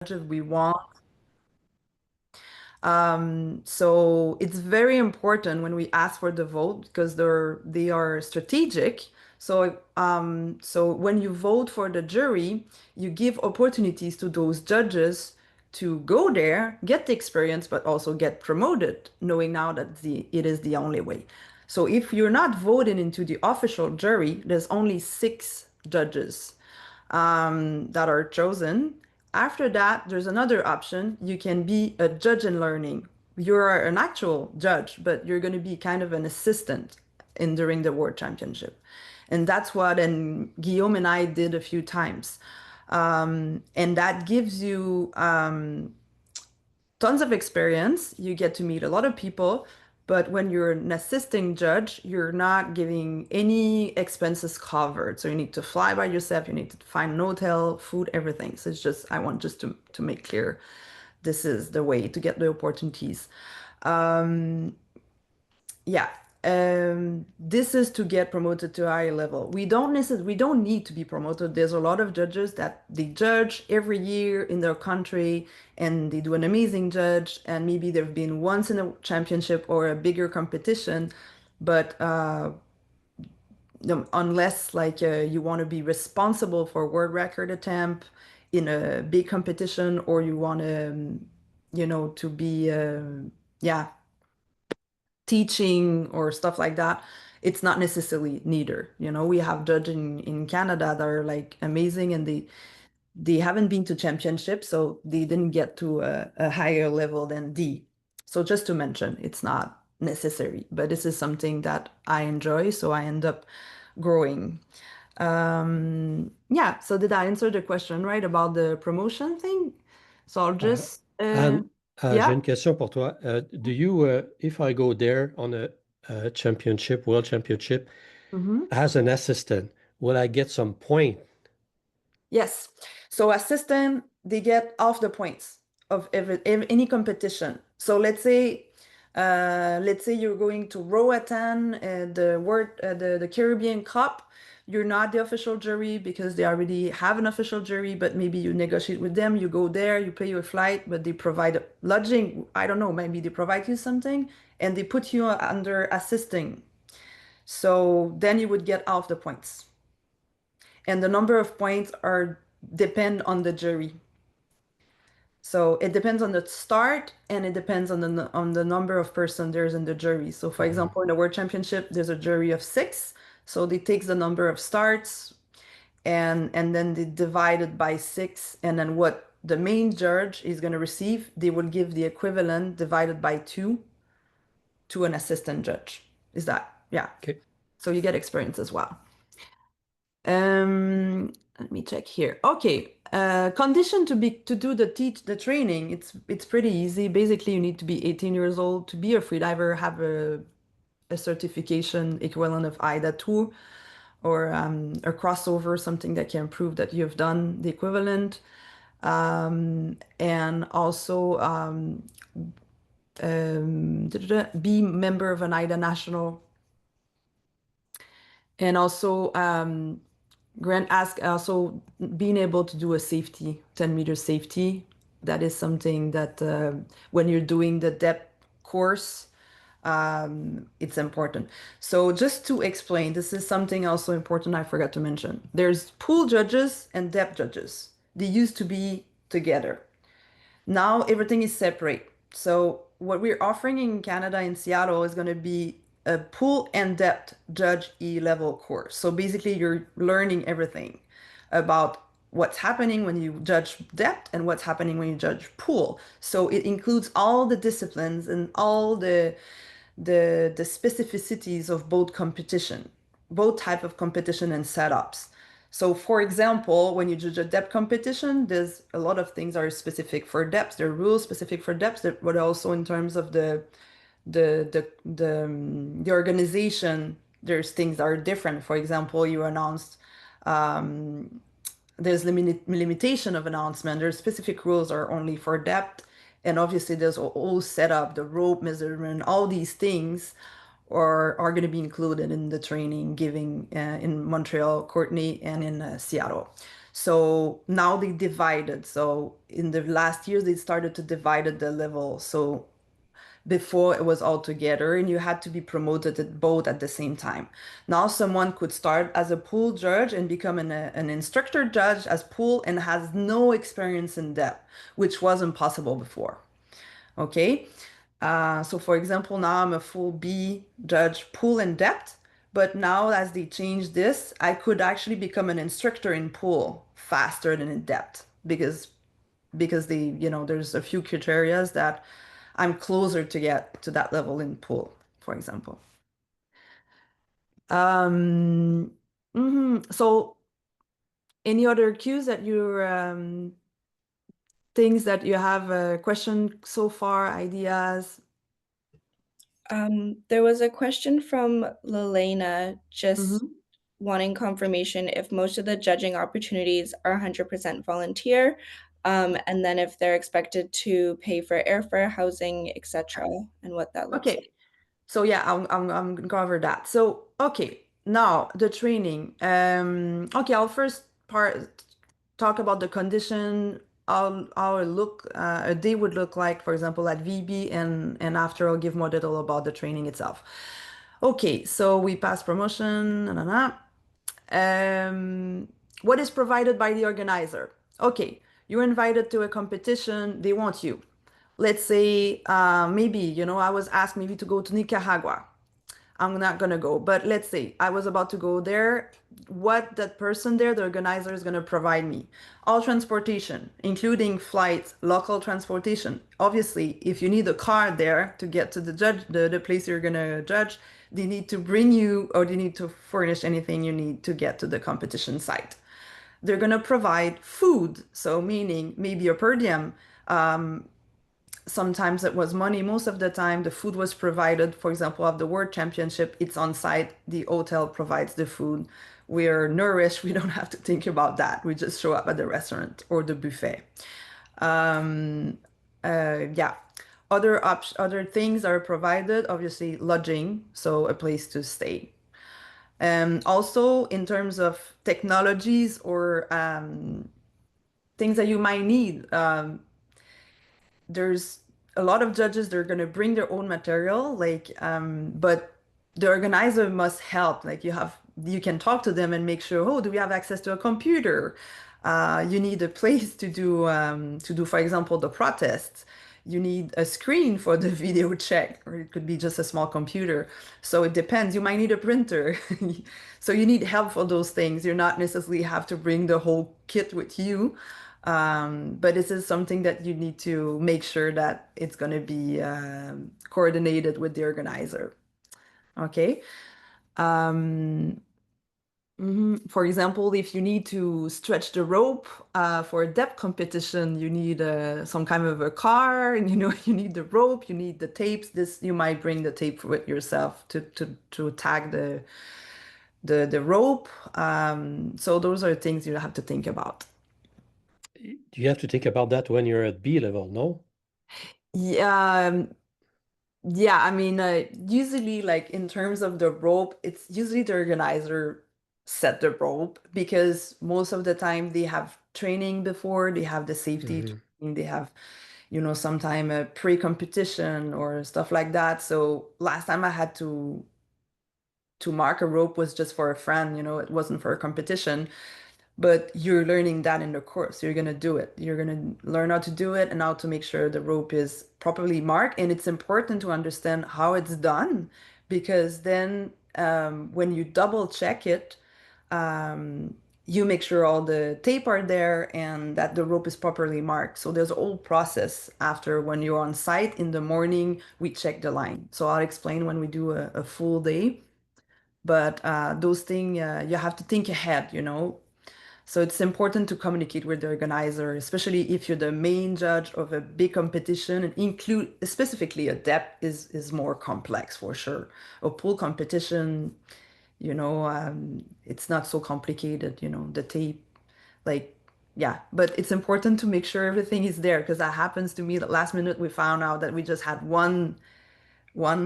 judges we want. So it's very important when we ask for the vote because they are strategic. So when you vote for the jury, you give opportunities to those judges to go there, get the experience, but also get promoted, knowing now that it is the only way. So if you're not voted into the official jury, there's only six judges that are chosen. After that, there's another option. You can be a judge in learning. You're an actual judge, but you're going to be kind of an assistant in during the World Championship. And that's what and Guillaume and I did a few times. And that gives you tons of experience. You get to meet a lot of people, but when you're an assisting judge, you're not giving any expenses covered. So you need to fly by yourself, you need to find an hotel, food, everything. So it's just, I want just to make clear this is the way to get the opportunities. Um, yeah. This is to get promoted to a higher level. We don't need to be promoted. There's a lot of judges that they judge every year in their country and they do an amazing judge. And maybe they've been once in a championship or a bigger competition, but unless like you want to be responsible for a world record attempt in a big competition or you want to, to be, yeah, teaching or stuff like that, it's not necessarily neither. We have judges in Canada that are like amazing and they haven't been to championships, so they didn't get to a higher level than D. So just to mention, it's not necessary, but this is something that I enjoy, so I end up growing. Yeah, so did I answer the question right about the promotion thing? So I'll Uh, just, Anne, j'ai yeah. une question pour toi. Do you, if I go there on a championship, world championship, Mhm. as an assistant, will I get some point? Yes. So assistant, they get half the points of any competition. So let's say you're going to Roatan, the Caribbean Cup. You're not the official jury because they already have an official jury, but maybe you negotiate with them. You go there, you pay your flight, but they provide lodging. I don't know, maybe they provide you something, and they put you under assisting. So then you would get half the points, and the number of points are depend on the jury. So it depends on the start and it depends on the number of person there's in the jury. So for Uh, example, in the World Championship, there's a jury of six. So they take the number of starts and then they divide it by six. And then what the main judge is going to receive, they will give the equivalent divided by two to an assistant judge. Is that? Yeah. okay. So you get experience as well. Let me check here. Okay. Condition to do the training. It's pretty easy. Basically, you need to be 18 years old to be a freediver, have a certification equivalent of AIDA 2 or a crossover, something that can prove that you've done the equivalent. And also be member of an AIDA national and also Grant asked also being able to do a safety, 10-meter safety. That is something that when you're doing the depth course, it's important. So just to explain, this is something also important I forgot to mention. There's pool judges and depth judges. They used to be together. Now everything is separate. So what we're offering in Canada in Seattle is going to be a pool and depth judge E level course. So basically you're learning everything about what's happening when you judge depth and what's happening when you judge pool. So it includes all the disciplines and all the specificities of both competition, both type of competition and setups. So, for example, when you judge a depth competition, there's a lot of things are specific for depth. There are rules specific for depth, but also in terms of the organization, there's things that are different. For example, you announced there's limitation of announcement. There's specific rules are only for depth, and obviously there's a whole setup, the rope measurement, all these things are going to be included in the training giving in Montreal, Courtney, and in Seattle. So now they divided. So in the last years, they started to divide the level. So before it was all together and you had to be promoted at both at the same time. Now someone could start as a pool judge and become an instructor judge as pool and has no experience in depth, which wasn't possible before. Okay. So for example, now I'm a full B judge pool and depth, but now as they change this, I could actually become an instructor in pool faster than in depth because they, there's a few criterias that I'm closer to get to that level in pool, for example. Um, So any other cues that you're things that you have a question so far, ideas? There was a question from Lelena just Hmm. wanting confirmation if most of the judging opportunities are 100% volunteer, and then if they're expected to pay for airfare, housing, etc., and what that looks like. Okay. So yeah, I'm gonna cover that. So okay, now the training. Okay, I'll first part talk about the condition. How a day would look like, for example, at VB, and after I'll give more detail about the training itself. Okay, so we pass promotion. Na, na, na. What is provided by the organizer? Okay, you're invited to a competition. They want you. Let's say maybe, I was asked maybe to go to Nicaragua. I'm not gonna go, but let's say I was about to go there. What that person there, the organizer, is gonna provide me? All transportation, including flights, local transportation. Obviously, if you need a car there to get to the place you're gonna judge, they need to bring you or they need to furnish anything you need to get to the competition site. They're gonna provide food, so meaning maybe a per diem. Sometimes it was money. Most of the time, the food was provided. For example, of the World Championship, it's on site. The hotel provides the food. We're nourished. We don't have to think about that. We just show up at the restaurant or the buffet. Um, yeah. Other things are provided. Obviously, lodging, so a place to stay. Also, in terms of technologies or things that you might need. There's a lot of judges, they're going to bring their own material, but the organizer must help. Like you can talk to them and make sure, oh, do we have access to a computer? You need a place to do, for example, the protests. You need a screen for the video check, or it could be just a small computer. So it depends. You might need a printer. So you need help for those things. You're not necessarily have to bring the whole kit with you. But this is something that you need to make sure that it's going to be coordinated with the organizer. Okay. Um, For example, if you need to stretch the rope for a depth competition, you need some kind of a car, and you need the rope, you need the tapes. This you might bring the tape with yourself to tag the rope. So those are things you have to think about. You have to think about that when you're at B level, no? Yeah, yeah, I mean, usually, like in terms of the rope, it's usually the organizer set the rope because most of the time they have training before, they have the safety Hmm. training, they have, sometime a pre-competition or stuff like that. So last time I had to mark a rope was just for a friend, it wasn't for a competition. But you're learning that in the course. You're going to do it. You're going to learn how to do it and how to make sure the rope is properly marked. And it's important to understand how it's done because then when you double check it, um, you make sure all the tape are there and that the rope is properly marked. So there's a whole process after when you're on site in the morning, we check the line. So I'll explain when we do a full day. But those things, you have to think ahead. So it's important to communicate with the organizer, especially if you're the main judge of a big competition and include specifically a depth is more complex for sure. A pool competition, it's not so complicated, the tape, like, yeah, but it's important to make sure everything is there because that happens to me. That last minute we found out that we just had one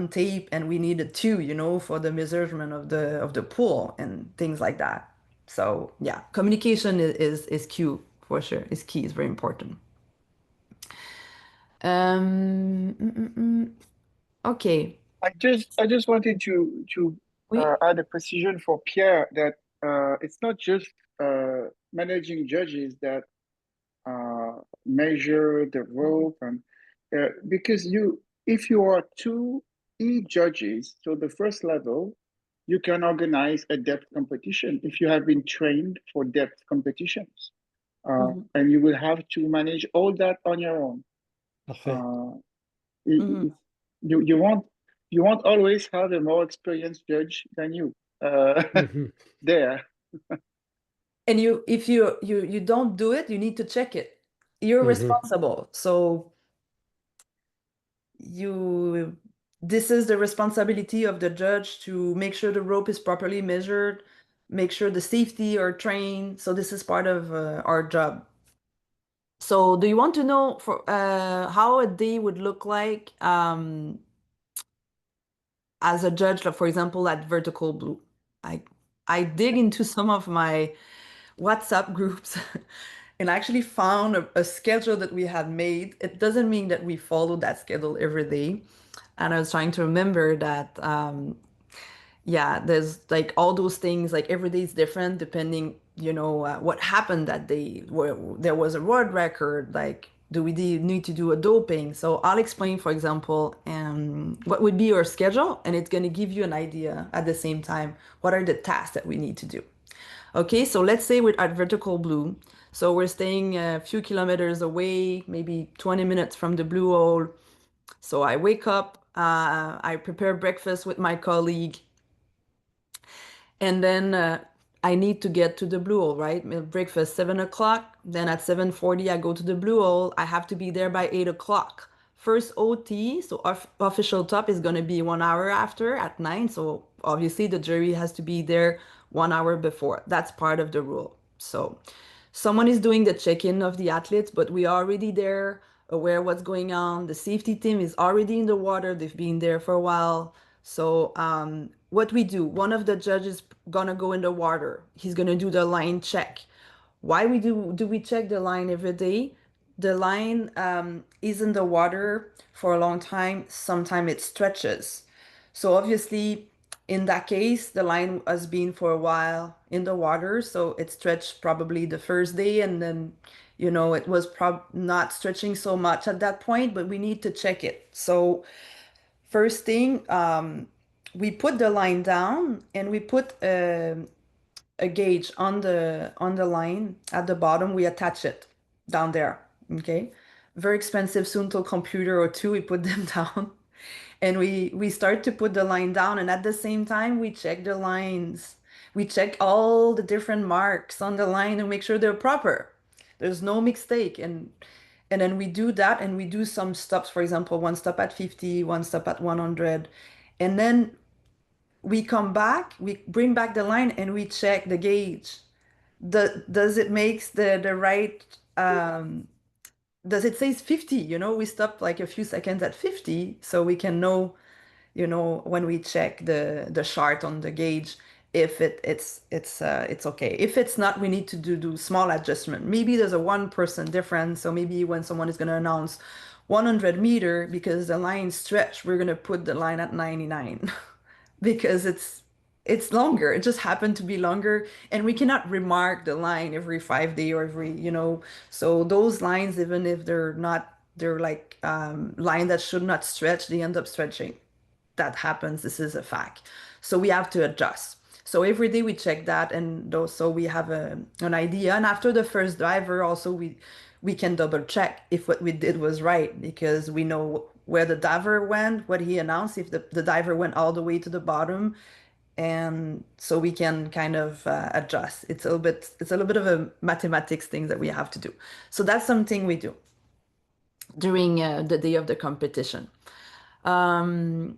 tape and we needed two, for the measurement of the pool and things like that. So yeah, communication is key for sure. Is key. Is very important. Um, mm, mm, mm. Okay. I just wanted to We. add a precision for Pierre that it's not just managing judges that measure the rope and because if you are two judges, so the first level, you can organize a depth competition if you have been trained for depth competitions, Mhm, and you will have to manage all that on your own. Parfait. Uh, mhm. you won't always have a more experienced judge than you Mhm. there. And if you don't do it, you need to check it. You're Mhm. responsible. So you this is the responsibility of the judge to make sure the rope is properly measured, make sure the safety are trained. So this is part of our job. So do you want to know for how a day would look like as a judge, like, for example, at Vertical Blue? I I dig into some of my WhatsApp groups and I actually found a schedule that we had made. It doesn't mean that we follow that schedule every day. And I was trying to remember that, yeah, there's like all those things, like every day is different depending, what happened that day, where there was a world record, like, do we need to do a doping? So I'll explain, for example, what would be your schedule, and it's going to give you an idea at the same time, what are the tasks that we need to do. Okay, so let's say we're at Vertical Blue. So we're staying a few kilometers away, maybe 20 minutes from the blue hole. So I wake up, I prepare breakfast with my colleague, and then I need to get to the blue hole, right? Breakfast 7 o'clock. Then at 7:40, I go to the blue hole. I have to be there by 8 o'clock. First OT, so official top is going to be 1 hour after at 9. So obviously the jury has to be there 1 hour before. That's part of the rule. So someone is doing the check-in of the athletes, but we are already there, aware what's going on. The safety team is already in the water. They've been there for a while. So what we do, one of the judges gonna go in the water. He's gonna do the line check. Why do we check the line every day? The line is in the water for a long time. Sometimes it stretches. So obviously, in that case, the line has been for a while in the water, so it stretched probably the first day, and then, it was not stretching so much at that point, but we need to check it. So first thing, we put the line down and we put a gauge on the line at the bottom. We attach it down there. Okay, very expensive Sunto computer or two. We put them down, and we start to put the line down. And at the same time, we check the lines. We check all the different marks on the line to make sure they're proper. There's no mistake. And then we do that, and we do some stops. For example, one stop at 50, one stop at 100, and then we come back, we bring back the line and we check the gauge. Does it makes the right does it says 50? We stop like a few seconds at 50 so we can know, when we check the chart on the gauge, if it's okay. If it's not, we need to do small adjustment. Maybe there's a 1% difference. So maybe when someone is going to announce 100 meter, because the line stretch, we're going to put the line at 99 because it's longer. It just happened to be longer, and we cannot remark the line every 5 day or every, so those lines, even if they're not, they're like line that should not stretch, they end up stretching. That happens. This is a fact. So we have to adjust. So every day we check that, and so we have an idea. And after the first diver, also we can double check if what we did was right, because we know where the diver went, what he announced, if the diver went all the way to the bottom, and so we can kind of adjust. It's a little bit of a mathematics thing that we have to do. So that's something we do during the day of the competition. Um,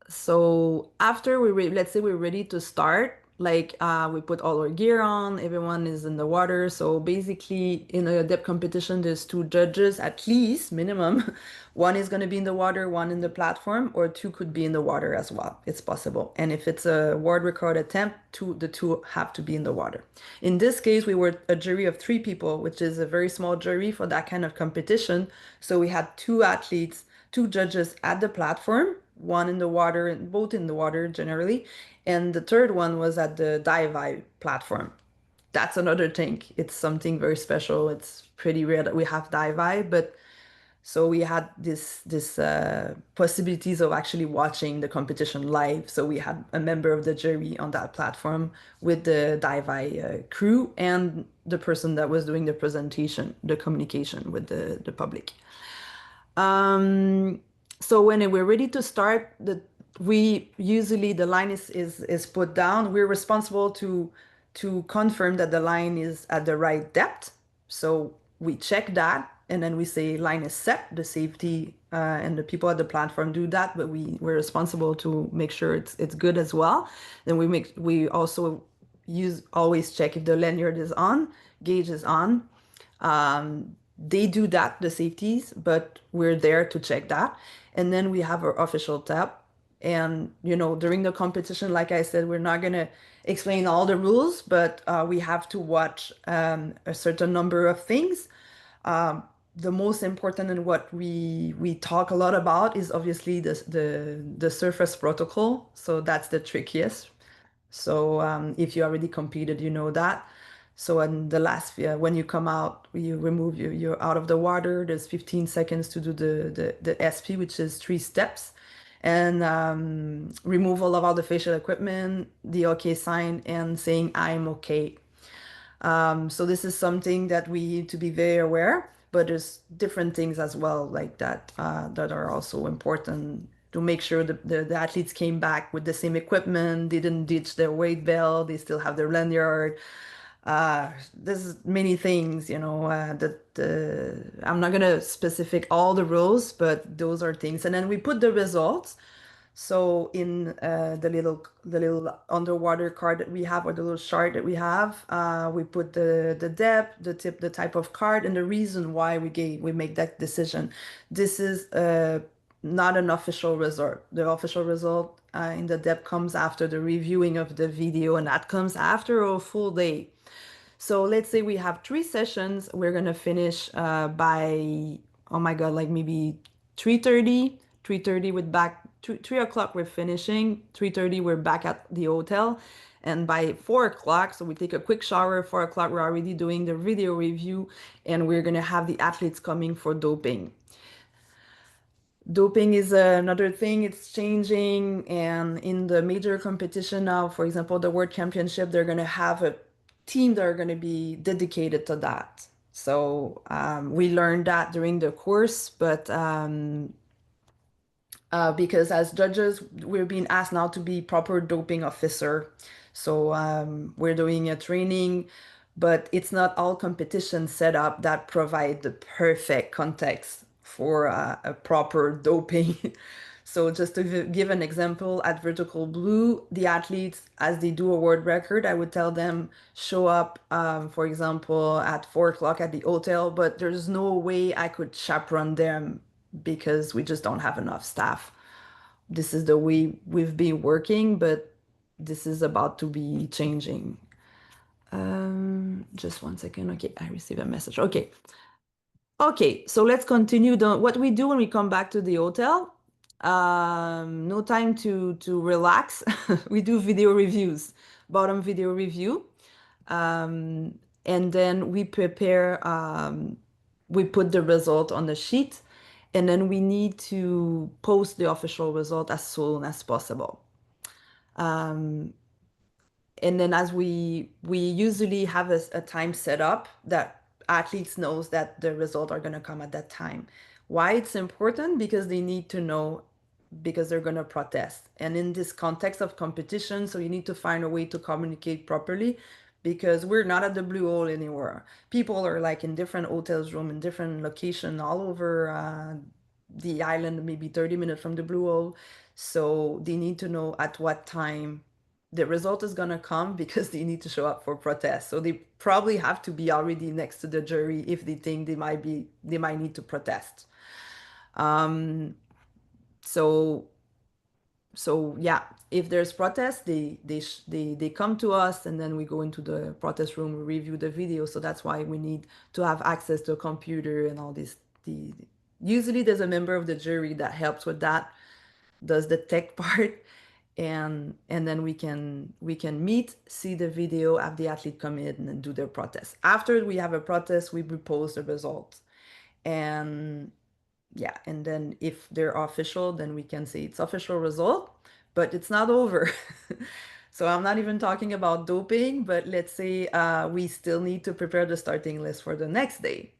so after let's say we're ready to start, Like we put all our gear on, everyone is in the water. So basically in a depth competition, there's two judges at least minimum. One is going to be in the water, one in the platform, or two could be in the water as well. It's possible. And if it's a world record attempt, the two have to be in the water. In this case, we were a jury of 3 people, which is a very small jury for that kind of competition. So we had 2 athletes, 2 judges at the platform, one in the water, and both in the water generally. And the third one was at the dive platform. That's another thing. It's something very special. It's pretty rare that we have dive, but so we had this possibilities of actually watching the competition live. So we had a member of the jury on that platform with the dive crew and the person that was doing the presentation, the communication with the public. So when we're ready to start, we usually the line is put down. We're responsible to confirm that the line is at the right depth. So we check that, and then we say line is set. The safety and the people at the platform do that, but we're responsible to make sure it's good as well. Then we also always check if the lanyard is on, gauge is on. They do that, the safeties, but we're there to check that. And then we have our official tab. And, during the competition, like I said, we're not going to explain all the rules, but we have to watch a certain number of things. The most important and what we talk a lot about is obviously the surface protocol. So that's the trickiest. So if you already competed, you know that. So in the last, when you come out, you remove you're out of the water. There's 15 seconds to do the SP, which is 3 steps, and removal of all the facial equipment, the OK sign, and saying I'm okay. So this is something that we need to be very aware, but there's different things as well like that that are also important to make sure the athletes came back with the same equipment, they didn't ditch their weight belt, they still have their lanyard. There's many things, that I'm not gonna specific all the rules, but those are things. And then we put the results. So in the little underwater card that we have, or the little chart that we have, we put the depth, the type of card, and the reason why we make that decision. This is not an official result. The official result in the depth comes after the reviewing of the video, and that comes after a full day. So let's say we have 3 sessions. We're gonna finish by, oh my God, like maybe 3:30. 3:30 with back 3 o'clock we're finishing. 3:30 we're back at the hotel. And by 4 o'clock, so we take a quick shower. 4 o'clock we're already doing the video review, and we're gonna have the athletes coming for doping. Doping is another thing, it's changing, and in the major competition now, for example, the World Championship, they're going to have a team that are going to be dedicated to that. So we learned that during the course, but because as judges, we're being asked now to be proper doping officer. So we're doing a training, but it's not all competitions set up that provide the perfect context for a proper doping. So just to give an example, at Vertical Blue, the athletes, as they do a world record, I would tell them show up, for example, at 4 o'clock at the hotel, but there's no way I could chaperone them because we just don't have enough staff. This is the way we've been working, but this is about to be changing. Just 1 second. Okay, I received a message. Okay. Okay, so let's continue what we do when we come back to the hotel. No time to relax. We do video reviews, bottom video review. And then we prepare, we put the result on the sheet, and then we need to post the official result as soon as possible. And then as we usually have a time set up that athletes knows that the results are going to come at that time. Why it's important? Because they need to know, because they're going to protest. And in this context of competition, so you need to find a way to communicate properly, because we're not at the Blue Hole anymore. People are like in different hotels room, in different location all over the island, maybe 30 minutes from the Blue Hole. So they need to know at what time the result is going to come because they need to show up for protest. So they probably have to be already next to the jury if they think they might need to protest. So yeah, if there's protest, they come to us, and then we go into the protest room, we review the video. So that's why we need to have access to a computer and all this. Usually there's a member of the jury that helps with that, does the tech part, and then we can meet, see the video, have the athlete come in and do their protest. After we have a protest, we propose the results. And yeah, and then if they're official, then we can say it's official result, but it's not over. So I'm not even talking about doping, but let's say we still need to prepare the starting list for the next day.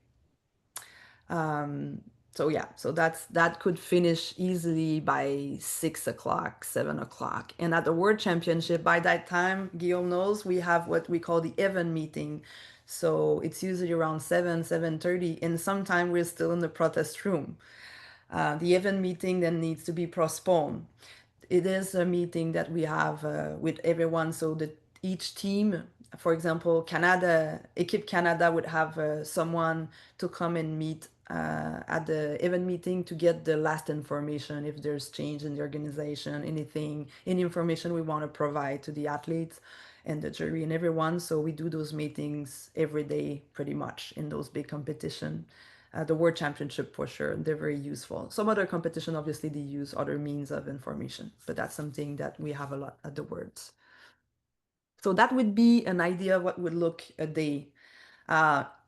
So yeah, so that could finish easily by 6 o'clock, 7 o'clock. And at the World Championship, by that time, Guillaume knows, we have what we call the event meeting. So it's usually around 7:30, and sometime we're still in the protest room. The event meeting then needs to be postponed. It is a meeting that we have with everyone, so that each team, for example, Équipe Canada would have someone to come and meet at the event meeting to get the last information, if there's change in the organization, any information we want to provide to the athletes and the jury and everyone. So we do those meetings every day pretty much in those big competition. The World Championship for sure, they're very useful. Some other competition, obviously, they use other means of information, but that's something that we have a lot at the Worlds. So that would be an idea of what would look a day.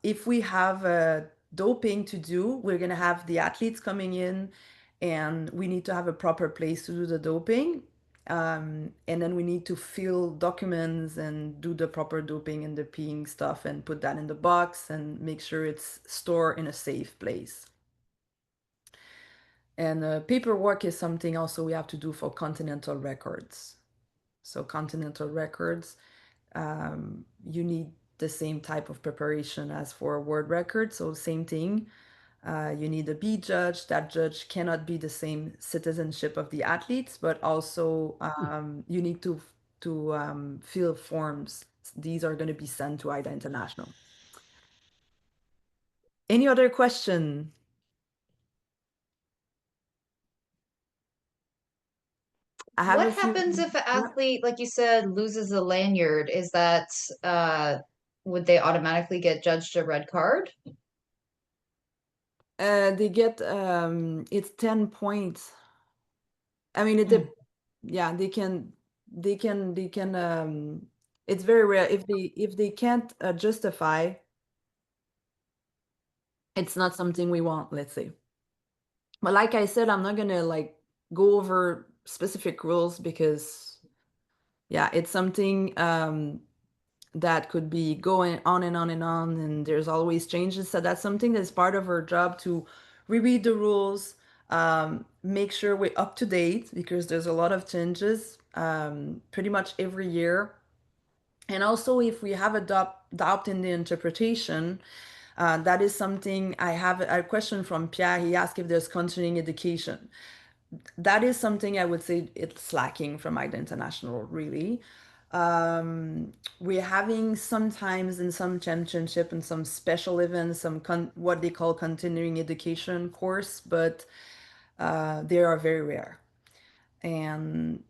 If we have doping to do, we're going to have the athletes coming in, and we need to have a proper place to do the doping. And then we need to fill documents and do the proper doping and the peeing stuff and put that in the box and make sure it's stored in a safe place. And paperwork is something also we have to do for continental records. So continental records, you need the same type of preparation as for a world record. So same thing. You need a B judge. That judge cannot be the same citizenship of the athletes, but also you need to fill forms. These are going to be sent to AIDA International. Any other question? What happens if an athlete, like you said, loses a lanyard? Is that would they automatically get judged a red card? They get it's 10 points. I mean, yeah, they can it's very rare if they can't justify, it's not something we want, let's say. But like I said, I'm not gonna like go over specific rules because yeah, it's something that could be going on and on and on, and there's always changes. So that's something that's part of our job, to reread the rules, make sure we're up to date, because there's a lot of changes pretty much every year. And also, if we have a doubt in the interpretation, that is something. I have a question from Pierre. He asked if there's continuing education. That is something I would say it's lacking from AIDA International, really. We're having sometimes in some championship and some special events, what they call continuing education course, but they are very rare. And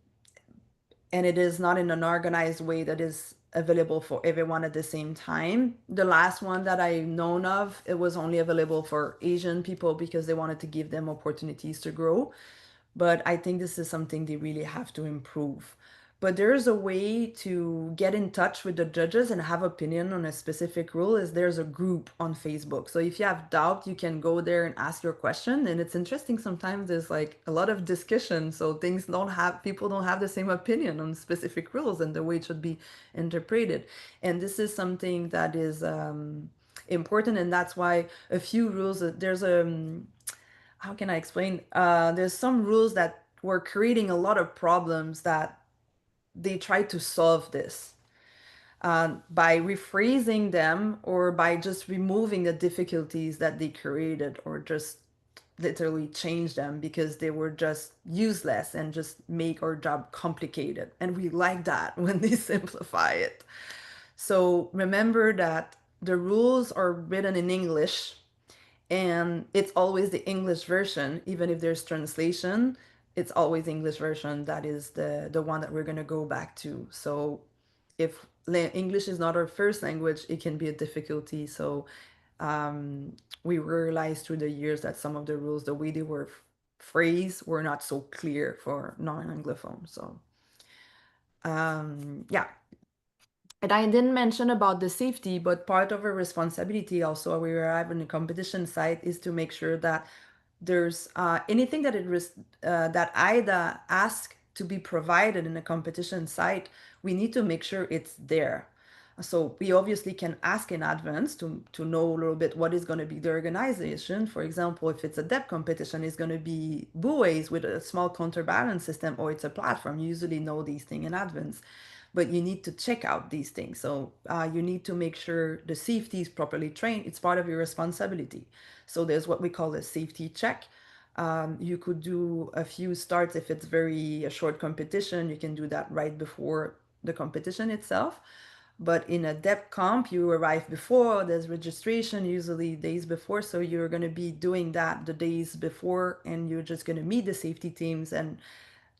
it is not in an organized way that is available for everyone at the same time. The last one that I've known of, it was only available for Asian people because they wanted to give them opportunities to grow. But I think this is something they really have to improve. But there's a way to get in touch with the judges and have opinion on a specific rule. Is there's a group on Facebook. So if you have doubt, you can go there and ask your question. And it's interesting, sometimes there's like a lot of discussion. So people don't have the same opinion on specific rules and the way it should be interpreted. And this is something that is important. And that's why a few rules, there's how can I explain? There's some rules that were creating a lot of problems that they tried to solve this by rephrasing them, or by just removing the difficulties that they created, or just literally change them because they were just useless and just make our job complicated. And we like that when they simplify it. So remember that the rules are written in English, and it's always the English version. Even if there's translation, it's always English version that is the one that we're going to go back to. So if English is not our first language, it can be a difficulty. So we realized through the years that some of the rules, the way they were phrased, were not so clear for non-Anglophones. So yeah. And I didn't mention about the safety, but part of our responsibility also when we arrive on the competition site is to make sure that there's anything that that AIDA asks to be provided in a competition site, we need to make sure it's there. So we obviously can ask in advance to know a little bit what is going to be the organization. For example, if it's a depth competition, it's going to be buoys with a small counterbalance system, or it's a platform. You usually know these things in advance, but you need to check out these things. So you need to make sure the safety is properly trained. It's part of your responsibility. So there's what we call a safety check. You could do a few starts if it's a short competition. You can do that right before the competition itself. But in a depth comp, you arrive before, there's registration usually days before. So you're going to be doing that the days before, and you're just going to meet the safety teams and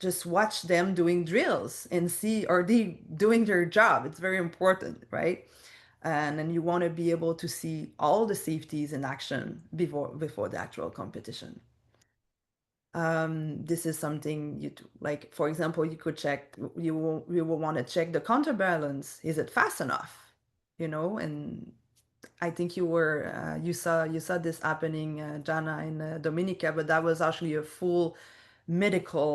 just watch them doing drills and see, are they doing their job? It's very important, right? And then you want to be able to see all the safeties in action before the actual competition. This is something you do. Like, for example, you could check, you will want to check the counterbalance. Is it fast enough? You know, and I think you saw this happening, Jana, in Dominica, but that was actually a full rescue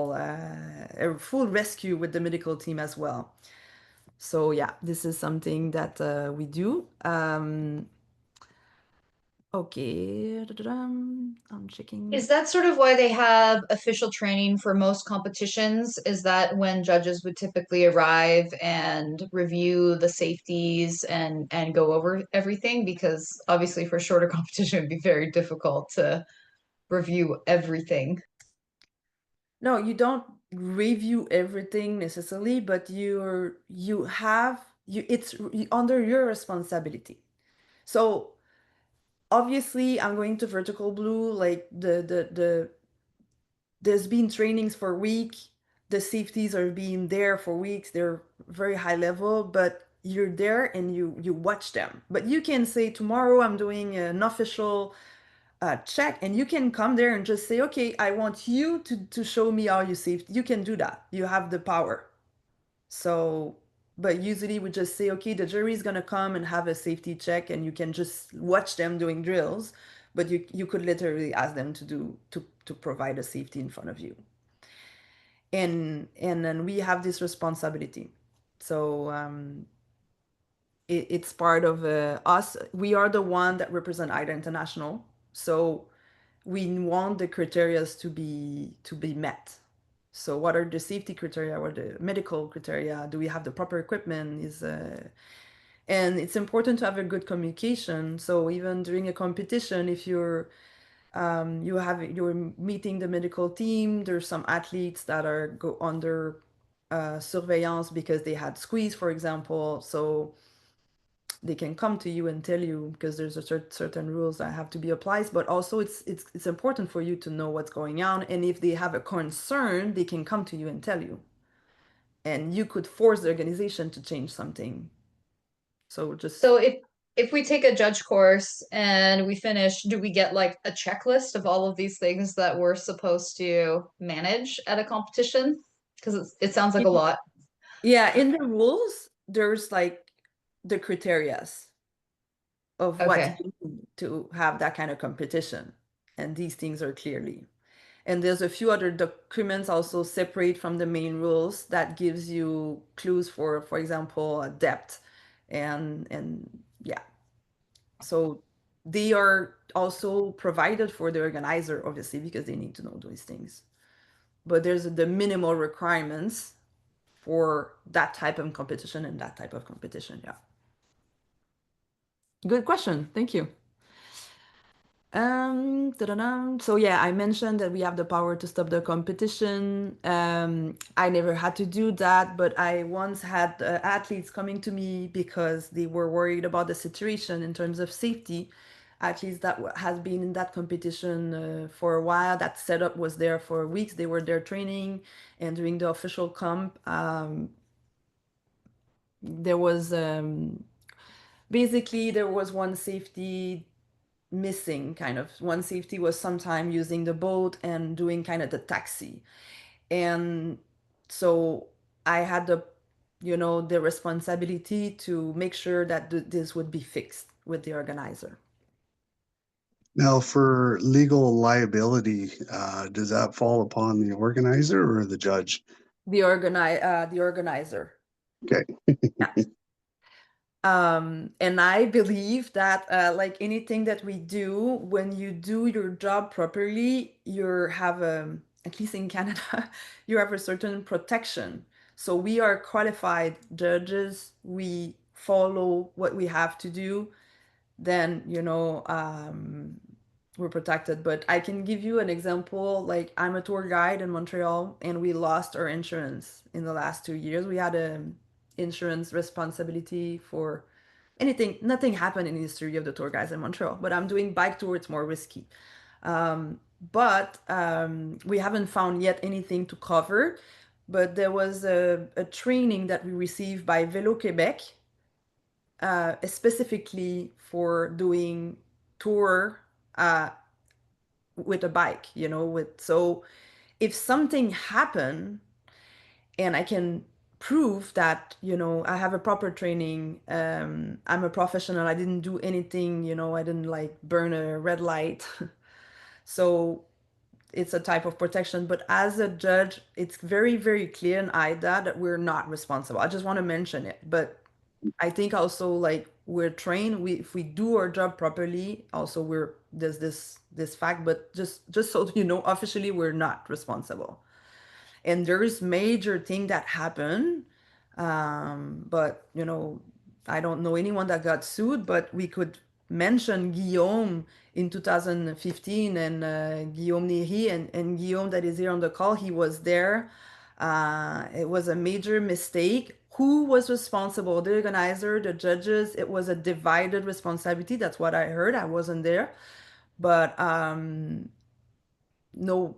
with the medical team as well. So yeah, this is something that we do. Okay, I'm checking. Is that sort of why they have official training for most competitions? Is that when judges would typically arrive and review the safeties and go over everything? Because obviously for shorter competition, it'd be very difficult to review everything. No, you don't review everything necessarily, but it's under your responsibility. So obviously I'm going to vertical blue, like there's been trainings for a week, the safeties are being there for weeks, they're very high level, but you're there and you watch them. But you can say, tomorrow I'm doing an official check, and you can come there and just say, okay, I want you to show me how you saved. You can do that. You have the power. So, but usually we just say, okay, the jury is going to come and have a safety check, and you can just watch them doing drills, but you could literally ask them to provide a safety in front of you. And then we have this responsibility. So it's part of us. We are the one that represent AIDA International. So we want the criteria to be met. So what are the safety criteria or the medical criteria? Do we have the proper equipment? And it's important to have a good communication. So even during a competition, if you're meeting the medical team, there's some athletes that are go under surveillance because they had squeeze, for example. So they can come to you and tell you, because there's a certain rules that have to be applied, but also it's important for you to know what's going on, and if they have a concern, they can come to you and tell you, and you could force the organization to change something. So if we take a judge course and we finish, do we get like a checklist of all of these things that we're supposed to manage at a competition? Because it sounds like a lot. Yeah, in the rules, there's like the criterias of what you need to have that kind of competition. And these things are clearly. And there's a few other documents also separate from the main rules that gives you clues for example, depth and yeah. So they are also provided for the organizer, obviously, because they need to know those things. But there's the minimal requirements for that type of competition and that type of competition. Yeah. Good question. Thank you. So yeah, I mentioned that we have the power to stop the competition. I never had to do that, but I once had athletes coming to me because they were worried about the situation in terms of safety. Athletes that has been in that competition for a while. That setup was there for weeks. They were there training, and during the official comp, there was basically there was one safety missing, kind of one safety was sometime using the boat and doing kind of the taxi. And so I had the responsibility to make sure that this would be fixed with the organizer. Now, for legal liability, does that fall upon the organizer or the judge? The organizer. Okay. Yeah. And I believe that, like anything that we do, when you do your job properly, you have at least in Canada, you have a certain protection. So we are qualified judges. We follow what we have to do. Then, we're protected. But I can give you an example. Like I'm a tour guide in Montreal, and we lost our insurance in the last 2 years. We had a insurance responsibility for anything. Nothing happened in the history of the tour guides in Montreal, but I'm doing bike tour. It's more risky. But we haven't found yet anything to cover. But there was a training that we received by Vélo Québec, specifically for doing tour with a bike, so if something happened and I can prove that, I have a proper training, I'm a professional, I didn't do anything, I didn't like burn a red light. So it's a type of protection. But as a judge, it's very, very clear in AIDA that we're not responsible. I just want to mention it. But I think also like we're trained, if we do our job properly, also there's this fact, but just so you know, officially we're not responsible. And there's major thing that happened, but I don't know anyone that got sued, but we could mention Guillaume in 2015, and Guillaume Néry, and Guillaume that is here on the call, he was there. It was a major mistake. Who was responsible? The organizer, the judges? It was a divided responsibility. That's what I heard. I wasn't there, but no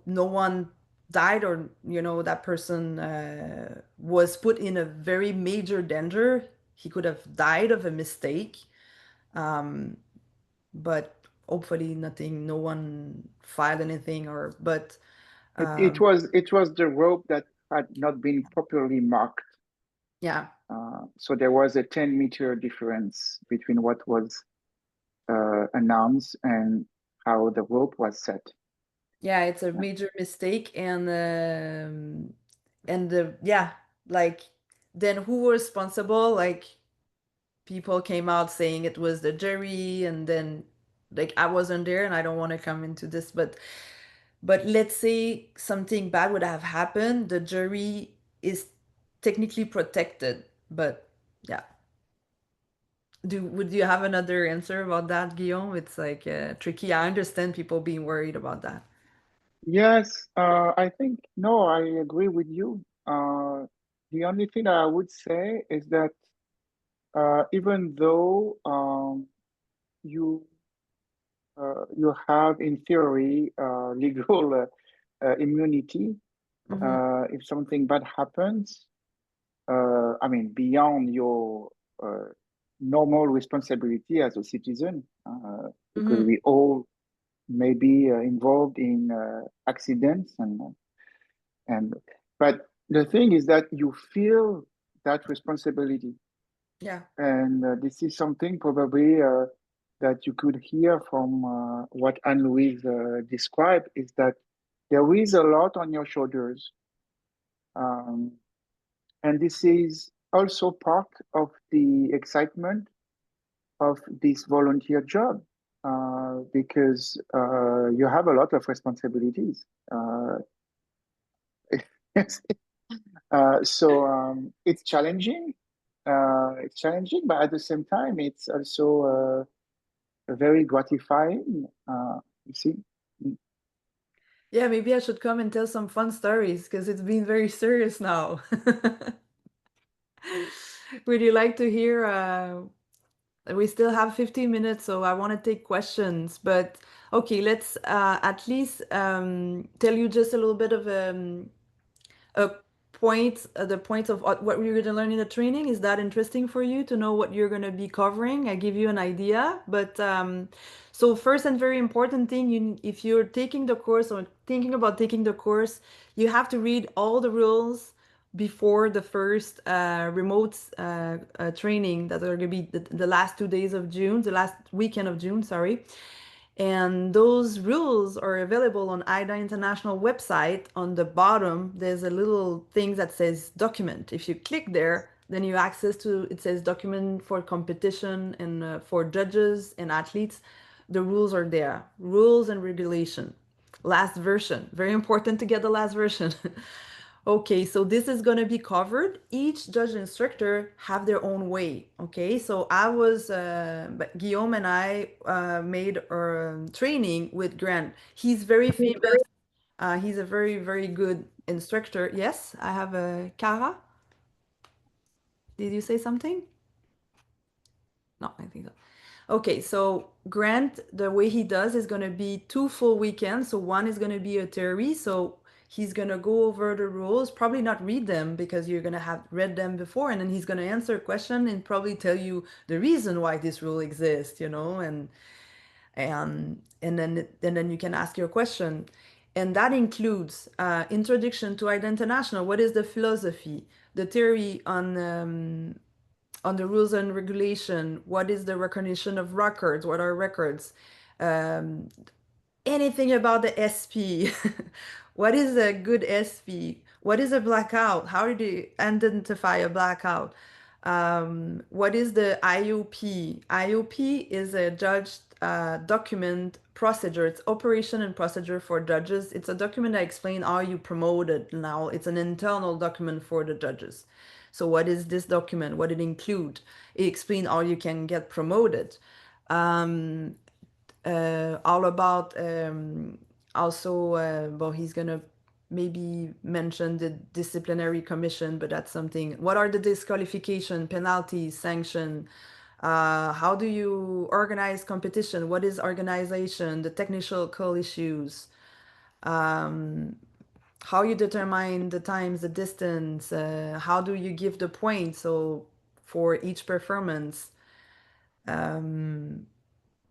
one died, or that person was put in a very major danger. He could have died of a mistake, but hopefully nothing, no one filed anything, but It was the rope that had not been properly marked. yeah. So there was a 10-meter difference between what was announced and how the rope was set. Yeah, it's a major mistake, and like then who was responsible? Like people came out saying it was the jury, and then like I wasn't there, and I don't want to come into this, but let's say something bad would have happened, the jury is technically protected, but yeah. Would you have another answer about that, Guillaume? It's like tricky. I understand people being worried about that. Yes, I think, no, I agree with you. The only thing I would say is that even though you have in theory legal immunity, if something bad happens, I mean, beyond your normal responsibility as a citizen, because we all may be involved in accidents, but the thing is that you feel that responsibility. Yeah. And this is something probably that you could hear from what Anne-Louise described, is that there is a lot on your shoulders. And this is also part of the excitement of this volunteer job, because you have a lot of responsibilities. So it's challenging. But at the same time, it's also very gratifying. You see. Yeah, maybe I should come and tell some fun stories because it's been very serious now. Would you like to hear? We still have 15 minutes, so I want to take questions. But okay, let's at least tell you just a little bit of a point, the point of what we're going to learn in the training. Is that interesting for you to know what you're going to be covering? I give you an idea, but so first and very important thing, if you're taking the course or thinking about taking the course, you have to read all the rules before the first remote training that are going to be the last 2 days of June, the last weekend of June, sorry. And those rules are available on AIDA International website. On the bottom, there's a little thing that says document. If you click there, then you access to, it says document for competition and for judges and athletes. The rules are there, rules and regulation. Last version, very important to get the last version. Okay, so this is going to be covered. Each judge instructor have their own way. Okay, so but Guillaume and I made our training with Grant. He's very famous. He's a very, very good instructor. Yes, I have a Cara. Did you say something? No, I think so. Okay, so Grant, the way he does is going to be 2 full weekends. So one is going to be a theory. So he's going to go over the rules, probably not read them because you're going to have read them before. And then he's going to answer a question and probably tell you the reason why this rule exists, and then you can ask your question. And that includes introduction to AIDA International. What is the philosophy, the theory on the rules and regulation? What is the recognition of records? What are records? Anything about the SP? What is a good SP? What is a blackout? How do you identify a blackout? What is the IOP? IOP is a judge document procedure. It's operation and procedure for judges. It's a document that explains how you promote it. Now it's an internal document for the judges. So what is this document? What it include? It explains how you can get promoted. All about also, well, he's gonna maybe mention the disciplinary commission, but that's something. What are the disqualification, penalties, sanction? How do you organize competition? What is organization? The technical issues. How you determine the times, the distance. How do you give the points? So for each performance.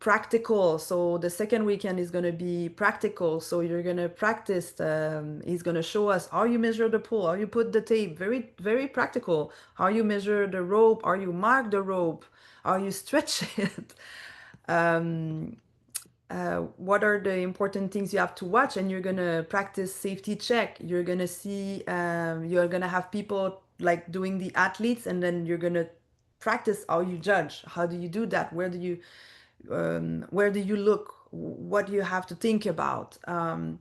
Practical. So the second weekend is going to be practical. So you're going to practice. He's going to show us how you measure the pool, how you put the tape. Very, very practical. How you measure the rope, how you mark the rope, how you stretch it. What are the important things you have to watch? And you're going to practice safety check. You're going to see, you're going to have people like doing the athletes, and then you're going to practice how you judge. How do you do that? Where do you look? What do you have to think about? Where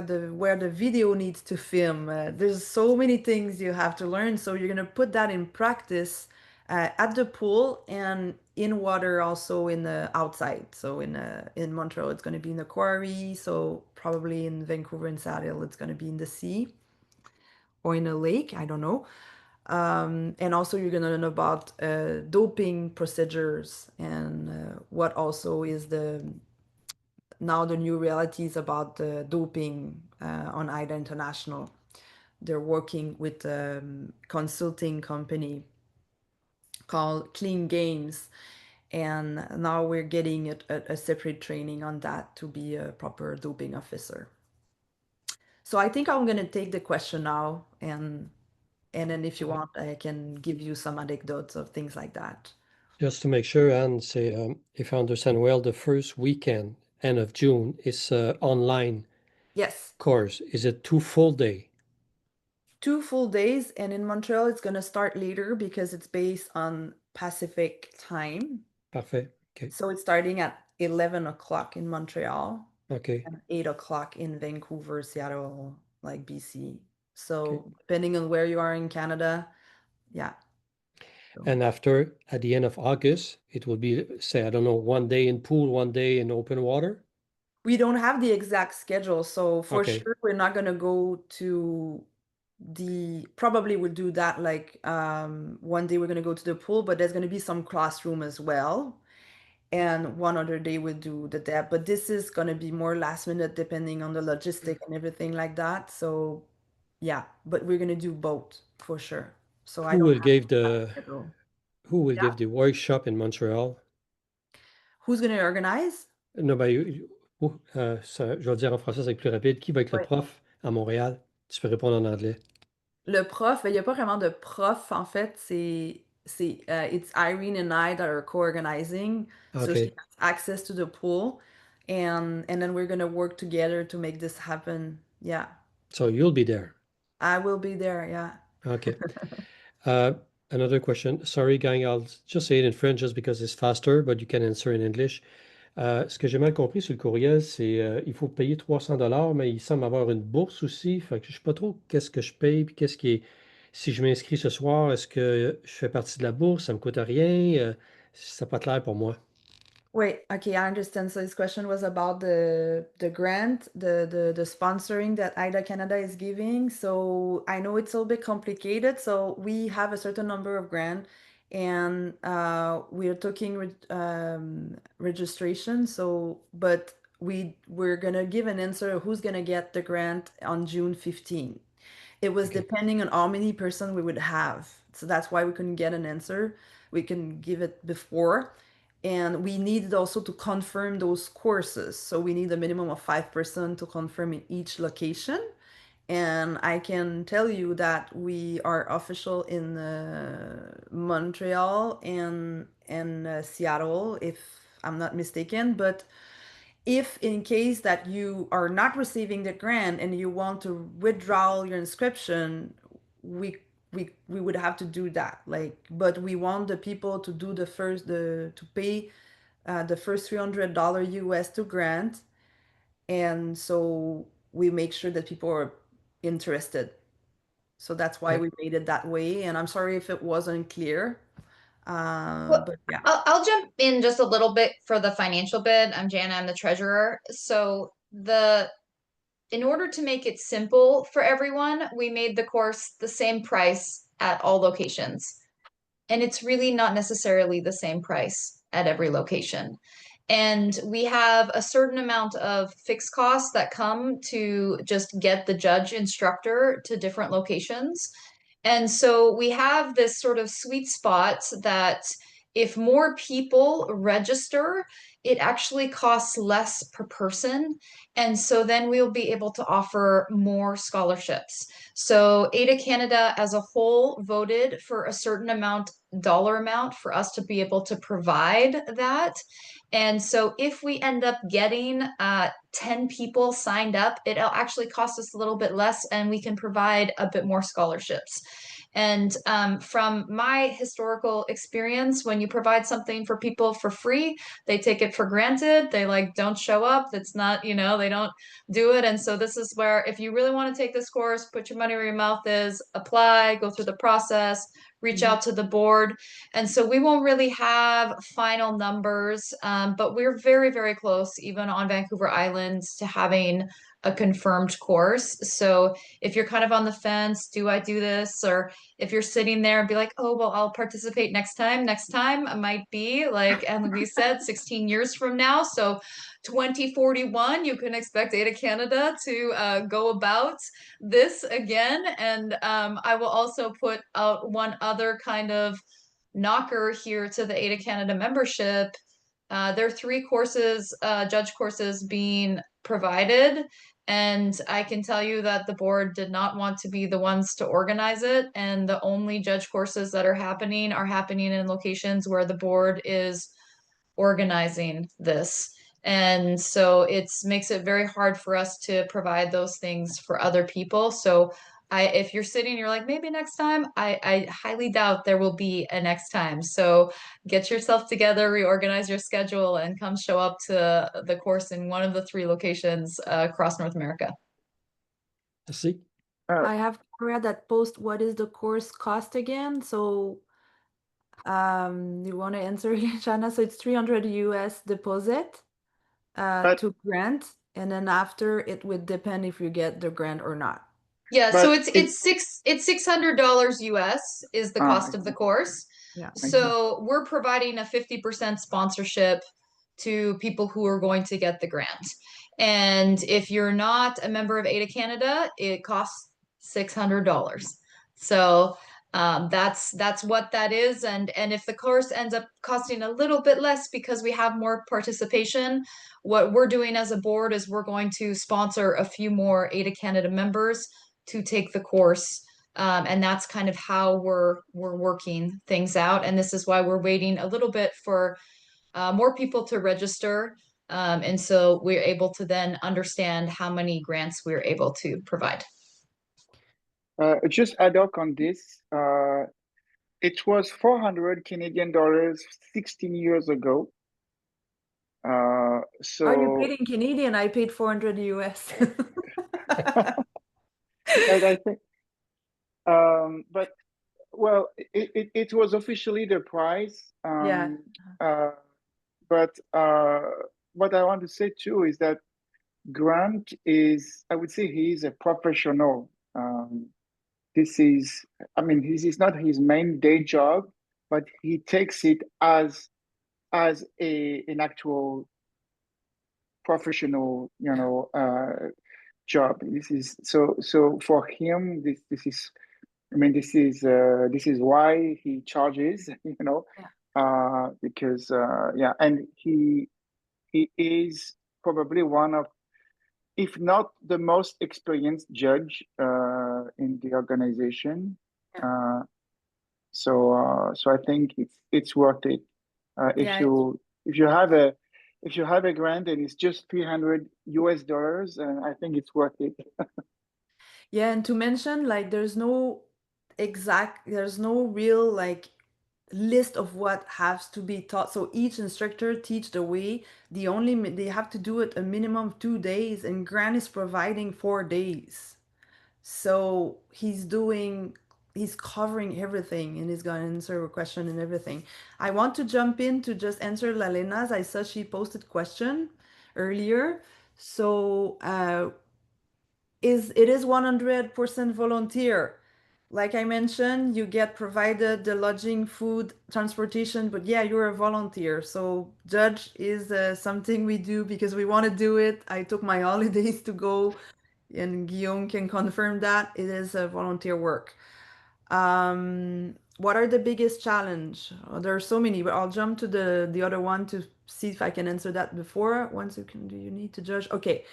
the video needs to film. There's so many things you have to learn. So you're gonna put that in practice at the pool and in water, also in the outside. So in Montreal, it's gonna be in the quarry. So probably in Vancouver and Saddle, it's gonna be in the sea or in a lake. I don't know. And also you're going to learn about doping procedures and what also is now the new realities about doping on AIDA International. They're working with a consulting company called Clean Games, and now we're getting a separate training on that to be a proper doping officer. So I think I'm going to take the question now, and then if you want, I can give you some anecdotes of things like that. Just to make sure, Anne, say, if I understand well, the first weekend, end of June, is online Yes, course. Is it 2 full day? 2 full days, and in Montreal, it's going to start later because it's based on Pacific time. Parfait. Okay. So it's starting at 11 o'clock in Montreal Okay. and 8 o'clock in Vancouver, Seattle, like BC. So Okay. depending on where you are in Canada, yeah. And after, at the end of August, it will be, say, I don't know, 1 day in pool, 1 day in open water? We don't have the exact schedule, so for Okay. sure we're not gonna go to probably we'll do that like 1 day we're gonna go to the pool, but there's gonna be some classroom as well. And one other day we'll do the depth, but this is gonna be more last minute depending on the logistic and everything like that. So yeah, but we're gonna do both for sure. So I Who don't will have give the the schedule. who will Yeah. give the workshop in Montreal? Who's gonna organize? Non, ben, je vais le dire en français, c'est plus rapide. Qui va être le Ouais. prof à Montréal? Tu peux répondre en anglais. Le prof, il n'y a pas vraiment de prof en fait, it's Irene and I that are co-organizing. So she Okay. has access to the pool and then we're gonna work together to make this happen. Yeah. So you'll be there. I will be there, yeah. Okay. Another question. Sorry, gang, I'll just say it in French just because it's faster, but you can answer in English. Ce que j'ai mal compris sur le courriel, c'est il faut payer 300 $, mais il semble avoir une bourse aussi. Fait que je ne sais pas trop qu'est-ce que je paye, puis qu'est-ce qui est. Si je m'inscris ce soir, est-ce que je fais partie de la bourse? Ça me coûte rien? Ça n'est pas clair pour moi. Wait, okay, I understand. So this question was about the grant, the sponsoring that AIDA Canada is giving. So I know it's a little bit complicated. So we have a certain number of grant, and we're talking with registration. So, but we're gonna give an answer who's gonna get the grant on June 15. It was Okay. depending on how many person we would have. So that's why we couldn't get an answer. We can give it before. And we needed also to confirm those courses. So we need a minimum of 5% to confirm in each location. And I can tell you that we are official in Montreal and Seattle, if I'm not mistaken. But if in case that you are not receiving the grant and you want to withdraw your inscription, we would have to do that. Like, but we want the people to do to pay the first $300 US to grant, and so we make sure that people are interested. So that's why we made it that way. And I'm sorry if it wasn't clear, Well, but yeah. I'll jump in just a little bit for the financial bit. I'm Jana, I'm the treasurer. So in order to make it simple for everyone, we made the course the same price at all locations. And it's really not necessarily the same price at every location. And we have a certain amount of fixed costs that come to just get the judge instructor to different locations. And so we have this sort of sweet spot that if more people register, it actually costs less per person. And so then we'll be able to offer more scholarships. So AIDA Canada as a whole voted for a certain dollar amount for us to be able to provide that. And so if we end up getting 10 people signed up, it'll actually cost us a little bit less and we can provide a bit more scholarships. And from my historical experience, when you provide something for people for free, they take it for granted. They like don't show up. That's not, they don't do it. And so this is where if you really want to take this course, put your money where your mouth is, apply, go through the process, reach out to the board. And so we won't really have final numbers, but we're very, very close, even on Vancouver Island, to having a confirmed course. So if you're kind of on the fence, do I do this? Or if you're sitting there and be like, oh, well, I'll participate next time. Next time might be, like Anne-Louise said, 16 years from now. So 2041, you can expect AIDA Canada to go about this again. And I will also put out one other kind of knocker here to the AIDA Canada membership. There are 3 courses, judge courses being provided. And I can tell you that the board did not want to be the ones to organize it. And the only judge courses that are happening in locations where the board is organizing this. And so it makes it very hard for us to provide those things for other people. So if you're sitting, you're like, maybe next time, I highly doubt there will be a next time. So get yourself together, reorganize your schedule, and come show up to the course in one of the 3 locations across North America. Merci. I have Korea that post what is the course cost again. So You want to answer, Shana? So it's 300 US deposit But to grant, and then after it would depend if you get the grant or not. Yeah, so but it's $600 US is the cost of the course. Yeah. So we're providing a 50% sponsorship to people who are going to get the grant. And if you're not a member of AIDA Canada, it costs $600. So that's what that is. And if the course ends up costing a little bit less because we have more participation, what we're doing as a board is we're going to sponsor a few more AIDA Canada members to take the course. And that's kind of how we're working things out. And this is why we're waiting a little bit for more people to register. And so we're able to then understand how many grants we're able to provide. just ad hoc on this, it was 400 Canadian dollars 16 years ago. Oh, you So paid in Canadian. I paid 400 US. but I think, but well, it was officially the price. Yeah. But what I want to say too is that Grant is, I would say, he's a professional. This is, I mean, this is not his main day job, but he takes it as an actual professional, job. This is so for him. This is, I mean, this is why he charges. Because yeah, and he is probably one of, if not the most experienced judge in the organization. So I think it's worth it. If you have a grant and it's just $300 US, I think it's worth it. Yeah, and to mention, like, there's no real like list of what has to be taught. So each instructor teach the way. They have to do it a minimum of 2 days, and Grant is providing 4 days. So he's covering everything, and he's gonna answer a question and everything. I want to jump in to just answer Lalena's. I saw she posted question earlier. So it is 100% volunteer. Like I mentioned, you get provided the lodging, food, transportation, but yeah, you're a volunteer. So judge is something we do because we want to do it. I took my holidays to go, and Guillaume can confirm that it is a volunteer work. What are the biggest challenge? There are so many, but I'll jump to the other one to see if I can answer that before. Do you need to judge? Okay.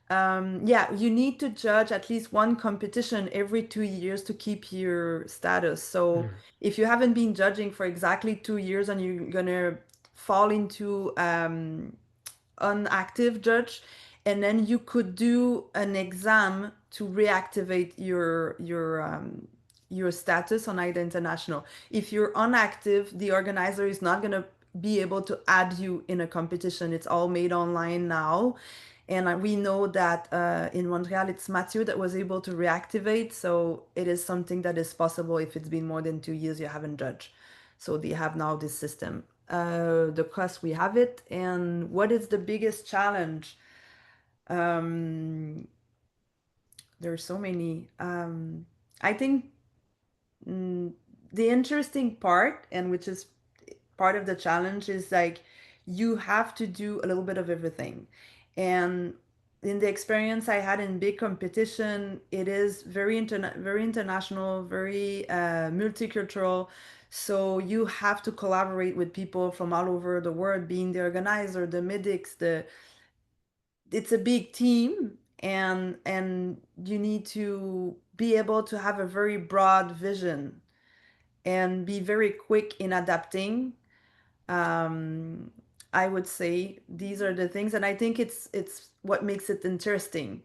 Yeah, you need to judge at least one competition every 2 years to keep your status. So if you haven't been judging for exactly 2 years and you're gonna fall into unactive judge, and then you could do an exam to reactivate your status on AIDA International. If you're inactive, the organizer is not gonna be able to add you in a competition. It's all made online now. And we know that in Montreal, it's Mathieu that was able to reactivate. So it is something that is possible if it's been more than 2 years you haven't judged. So they have now this system. The cost, we have it. And what is the biggest challenge? There's so many. I think the interesting part, and which is part of the challenge, is like you have to do a little bit of everything. And in the experience I had in big competition, it is very international, very multicultural. So you have to collaborate with people from all over the world, being the organizer, the medics, it's a big team, and you need to be able to have a very broad vision and be very quick in adapting. I would say these are the things, and I think it's what makes it interesting.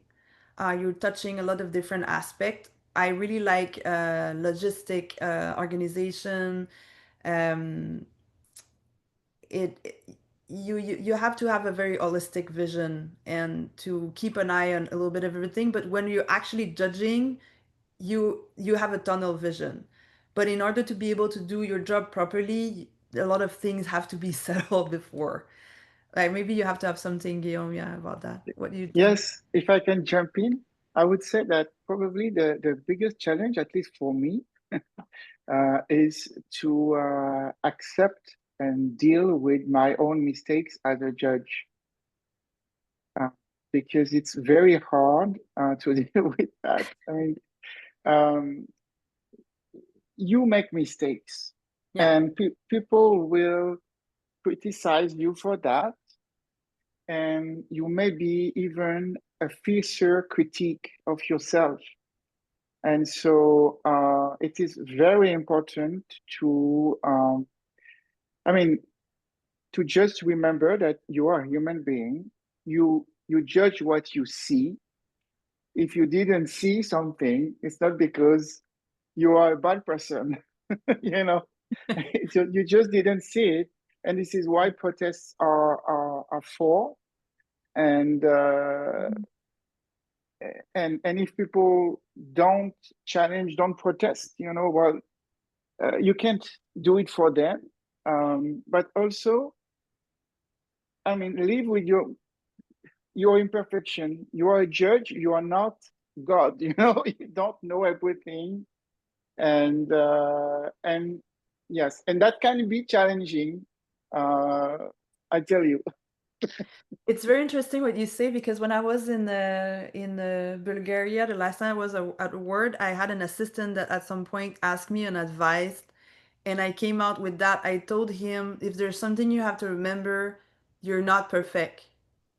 You're touching a lot of different aspects. I really like logistic organization. Um, you have to have a very holistic vision and to keep an eye on a little bit of everything. But when you're actually judging, you have a tunnel vision But in order to be able to do your job properly, a lot of things have to be settled before. Like maybe you have to have something, Guillaume, yeah, about that. What do you think? Yes, if I can jump in, I would say that probably the biggest challenge, at least for me, is to accept and deal with my own mistakes as a judge. Because it's very hard to deal with that. I mean, um, you make mistakes, Yeah. and people will criticize you for that, and you may be even a fiercer critique of yourself. And so it is very important to, I mean, to just remember that you are a human being. You judge what you see. If you didn't see something, it's not because you are a bad person. you know, you just didn't see it, and this is why protests are for. And and if people don't challenge, don't protest, well, you can't do it for them. But also, I mean, live with your imperfection. You are a judge. You are not God. You don't know everything, and yes, and that can be challenging. I tell you. It's very interesting what you say because when I was in Bulgaria, the last time I was at Word, I had an assistant that at some point asked me an advice, and I came out with that. I told him, if there's something you have to remember, you're not perfect.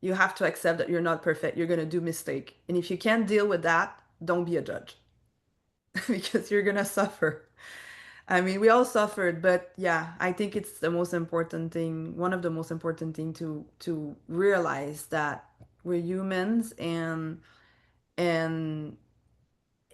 You have to accept that you're not perfect. You're gonna do mistake, and if you can't deal with that, don't be a judge because you're gonna suffer. I mean, we all suffered, but yeah, I think it's the most important thing, one of the most important thing to realize that we're humans and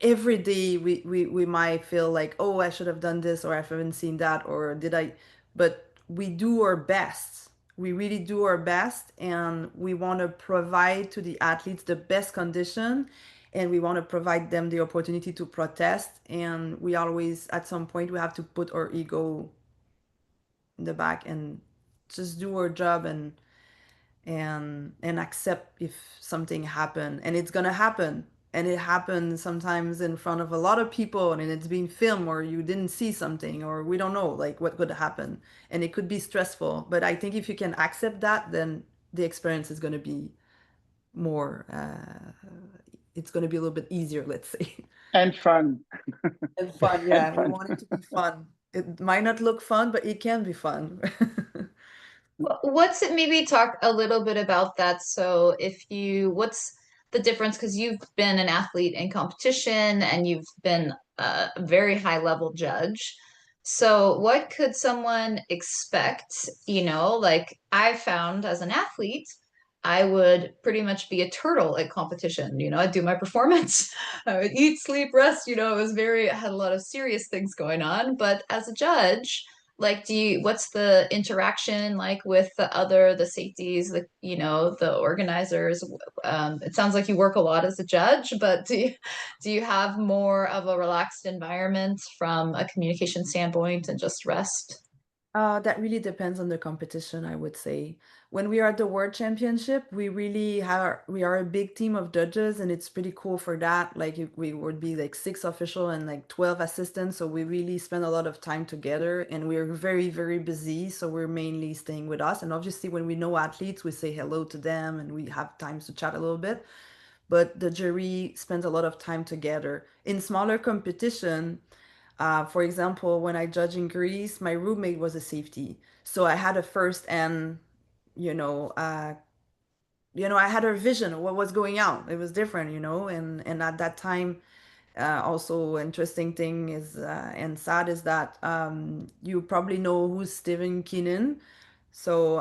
every day we might feel like, oh, I should have done this or I haven't seen that or did I, but we do our best. We really do our best and we want to provide to the athletes the best condition and we want to provide them the opportunity to protest and we always at some point we have to put our ego in the back and just do our job and accept if something happened and it's gonna happen and it happens sometimes in front of a lot of people and it's being filmed or you didn't see something or we don't know like what could happen and it could be stressful but I think if you can accept that then the experience is going to be more it's going to be a little bit easier, let's say. And fun. And fun, And yeah, we fun. want it to be fun. It might not look fun but it can be fun. What's it, maybe talk a little bit about that. So what's the difference? Because you've been an athlete in competition and you've been a very high level judge. So what could someone expect? Like I found as an athlete, I would pretty much be a turtle at competition. I'd do my performance. I would eat, sleep, rest. I had a lot of serious things going on. But as a judge, like what's the interaction like with the safeties, the organizers? It sounds like you work a lot as a judge, but do you have more of a relaxed environment from a communication standpoint and just rest? That really depends on the competition, I would say. When we are at the World Championship, we are a big team of judges, and it's pretty cool for that. Like we would be like 6 officials and like 12 assistants, so we really spend a lot of time together, and we're very, very busy. So we're mainly staying with us, and obviously when we know athletes, we say hello to them, and we have times to chat a little bit. But the jury spends a lot of time together. In smaller competition, for example, when I judged in Greece, my roommate was a safety, so I had a first and you know, uh, I had a vision of what was going on. It was different, and at that time, also interesting thing is and sad is that you probably know who's Stephen Keenan. So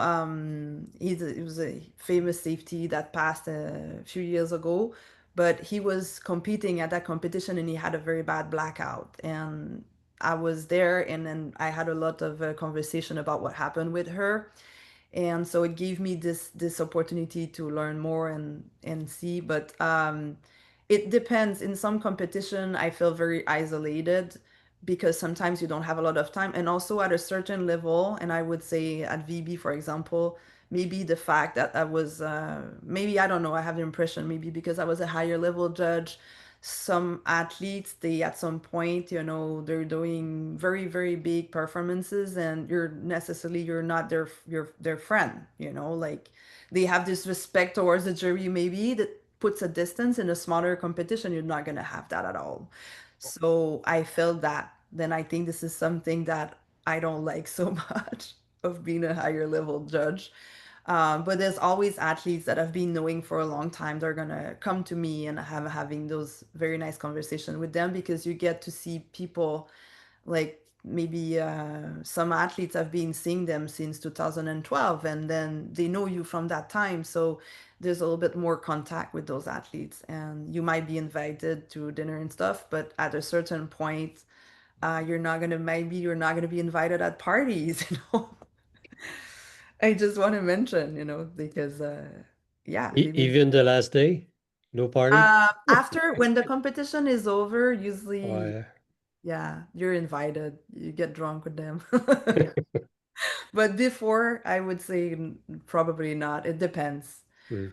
he was a famous safety that passed a few years ago, but he was competing at that competition and he had a very bad blackout. And I was there, and then I had a lot of conversation about what happened with her, and so it gave me this opportunity to learn more and see. But it depends. In some competition, I feel very isolated because sometimes you don't have a lot of time. And also at a certain level, and I would say at VB, for example, maybe the fact that I was, maybe, I don't know, I have the impression, maybe because I was a higher level judge, some athletes, they at some point, they're doing very, very big performances, and you're not their friend, like they have this respect towards the jury, maybe that puts a distance. In a smaller competition, you're not going to have that at all. So I felt that. Then I think this is something that I don't like so much of being a higher level judge. But there's always athletes that I've been knowing for a long time. They're gonna come to me and having those very nice conversations with them, because you get to see people like maybe some athletes have been seeing them since 2012, and then they know you from that time. So there's a little bit more contact with those athletes, and you might be invited to dinner and stuff, but at a certain point, you're not gonna be invited at parties, I just want to mention, because yeah, maybe Even the last day? No party? after, when the competition is over, usually, Ouais. yeah, you're invited. You get drunk with them. But before, I would say probably not. It depends. Hmm.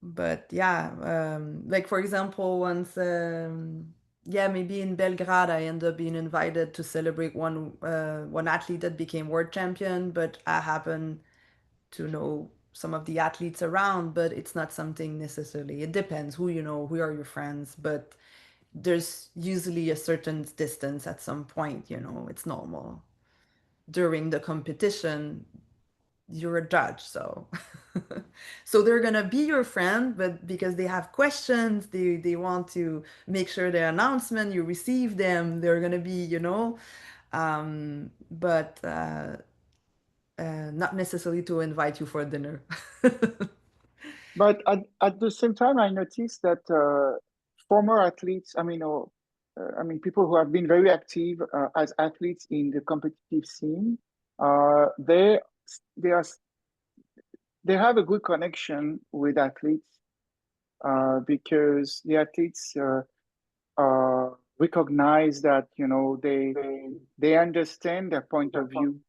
But yeah, like for example, once, yeah, maybe in Belgrade, I ended up being invited to celebrate one athlete that became world champion, but I happen to know some of the athletes around, but it's not something necessarily. It depends who you know, who are your friends, but there's usually a certain distance at some point, it's normal. During the competition, you're a judge, so so they're gonna be your friend, but because they have questions, they want to make sure their announcement, you receive them, they're gonna be, but not necessarily to invite you for dinner. But at the same time, I noticed that former athletes, I mean, people who have been very active as athletes in the competitive scene, uh, they they are they have a good connection with athletes because the athletes recognize that they understand their point of view.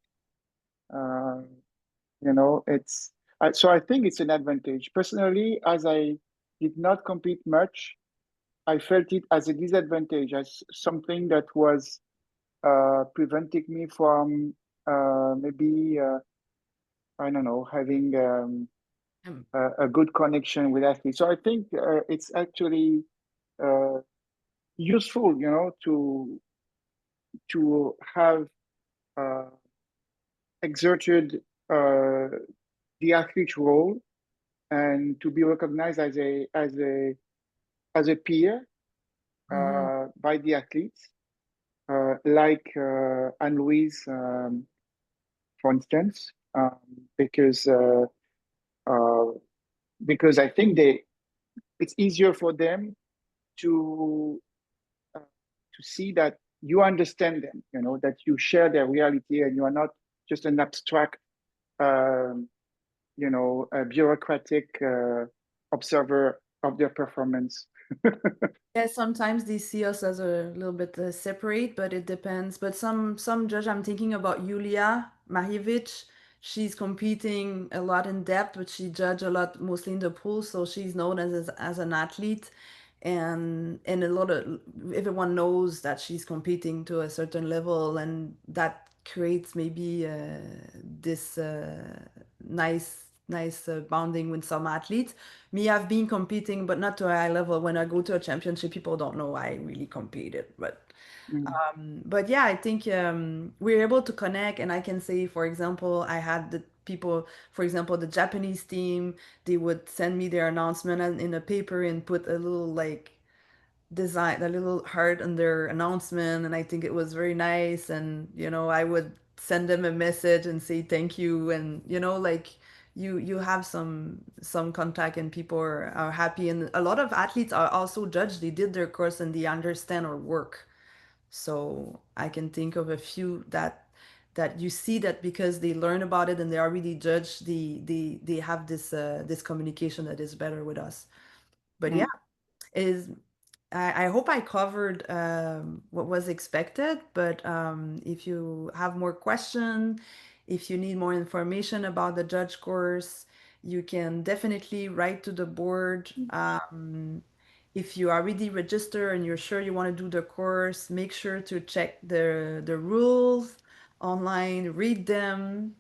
Uh, it's so I think it's an advantage. Personally, as I did not compete much, I felt it as a disadvantage, as something that was preventing me from maybe I don't know, having Um, a good connection with athletes. So I think it's actually uh, useful, to have uh, exerted the athlete role and to be recognized as a peer mhm. by the athletes, like Anne-Louise, for instance, because uh, because I think it's easier for them to to see that you understand them, that you share their reality and you are not just an abstract, um, a bureaucratic observer of their performance. Yeah, sometimes they see us as a little bit separate, but it depends. But some judge, I'm thinking about Yulia Mahevich. She's competing a lot in depth, but she judge a lot mostly in the pool, so she's known as an athlete, and a lot of everyone knows that she's competing to a certain level, and that creates maybe this nice bonding with some athletes. Me, I've been competing, but not to a high level. When I go to a championship, people don't know I really competed. Mm. But yeah, I think we're able to connect, and I can say, for example, I had the people, for example, the Japanese team, they would send me their announcement in a paper and put a little like design, a little heart on their announcement, and I think it was very nice. And I would send them a message and say thank you, and like you have some contact, and people are happy. And a lot of athletes are also judged. They did their course and they understand our work. So I can think of a few that you see that because they learn about it and they are really judged, they have this communication that is better with us. But yeah, Mm. is I hope I covered what was expected, but if you have more questions, if you need more information about the judge course, you can definitely write to the board. If you already registered and you're sure you want to do the course, make sure to check the rules online, read them.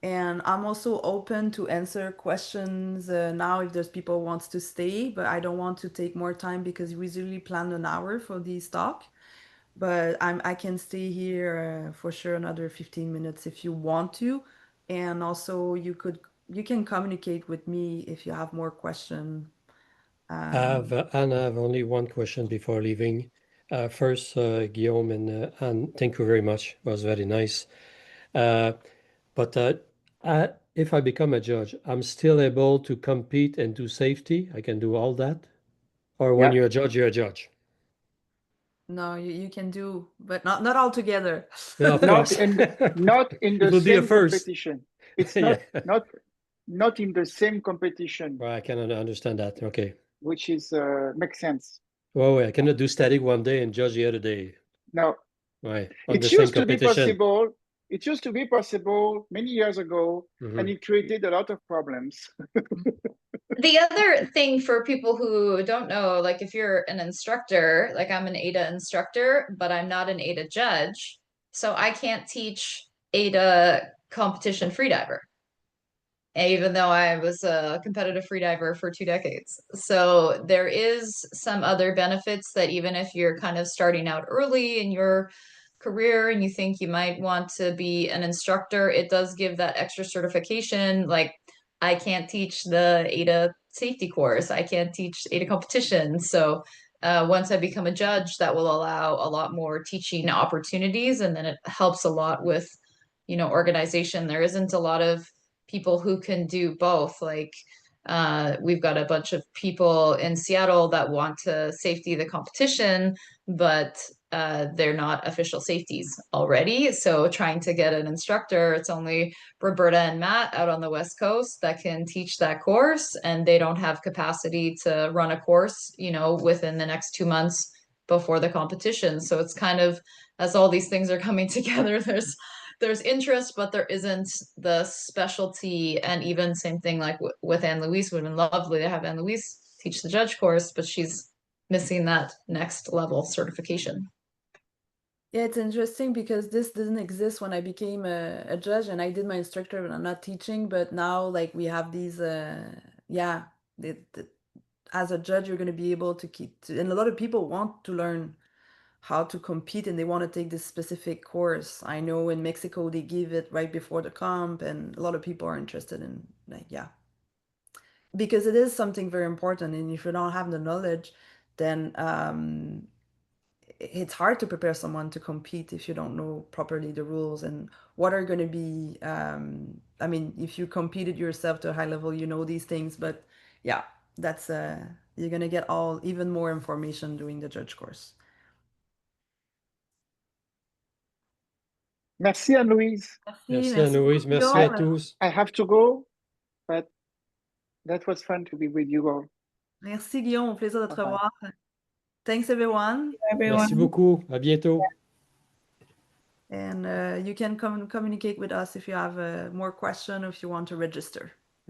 And I'm also open to answer questions now if there's people who wants to stay, but I don't want to take more time because we usually plan an hour for these talk. But I can stay here for sure another 15 minutes if you want to. And also you can communicate with me if you have more questions. Anna, I have only one question before leaving. First, Guillaume and Anne, thank you very much. It was very nice. But if I become a judge, I'm still able to compete and do safety. I can do all that. Or when Yeah. you're a judge, you're a judge. No, you can do, but not all together. Yeah, of Not course. not in It the will be a same first. competition. It's Yeah. not in the same competition, Well, I can understand that. Okay. which is makes sense. Well, I cannot do static one day and judge the other day. Now, Right. On the it same used to be competition. possible. It used to be possible many years ago, and it created a lot of problems. The other thing for people who don't know, like if you're an instructor, like I'm an AIDA instructor, but I'm not an AIDA judge, so I can't teach AIDA competition freediver, even though I was a competitive freediver for 2 decades. So there is some other benefits that even if you're kind of starting out early in your career and you think you might want to be an instructor, it does give that extra certification. Like I can't teach the AIDA safety course, I can't teach AIDA competition. So once I become a judge, that will allow a lot more teaching opportunities, and then it helps a lot with, organization. There isn't a lot of people who can do both. Like we've got a bunch of people in Seattle that want to safety the competition, but they're not official safeties already. So trying to get an instructor, it's only Roberta and Matt out on the West Coast that can teach that course, and they don't have capacity to run a course, within the next 2 months before the competition. So it's kind of, as all these things are coming together, there's interest, but there isn't the specialty. And even same thing like with Anne-Louise, would have been lovely to have Anne-Louise teach the judge course, but she's missing that next level certification. Yeah, it's interesting because this didn't exist when I became a judge, and I did my instructor, but I'm not teaching. But now, like, we have these, yeah, as a judge, you're going to be able to and a lot of people want to learn how to compete and they want to take this specific course. I know in Mexico they give it right before the comp, and a lot of people are interested in, like, yeah, because it is something very important. And if you don't have the knowledge, then it's hard to prepare someone to compete if you don't know properly the rules and what are going to be. I mean, if you competed yourself to a high level, you know these things, but yeah, that's you're going to get even more information doing the judge course. Merci, Anne-Louise. Merci, Anne-Louise. Merci à tous. I have to go, but that was fun to be with you all. Merci, Guillaume. Au plaisir de te revoir. Thanks, everyone. Merci beaucoup. À bientôt. And you can communicate with us if you have more questions or if you want to register.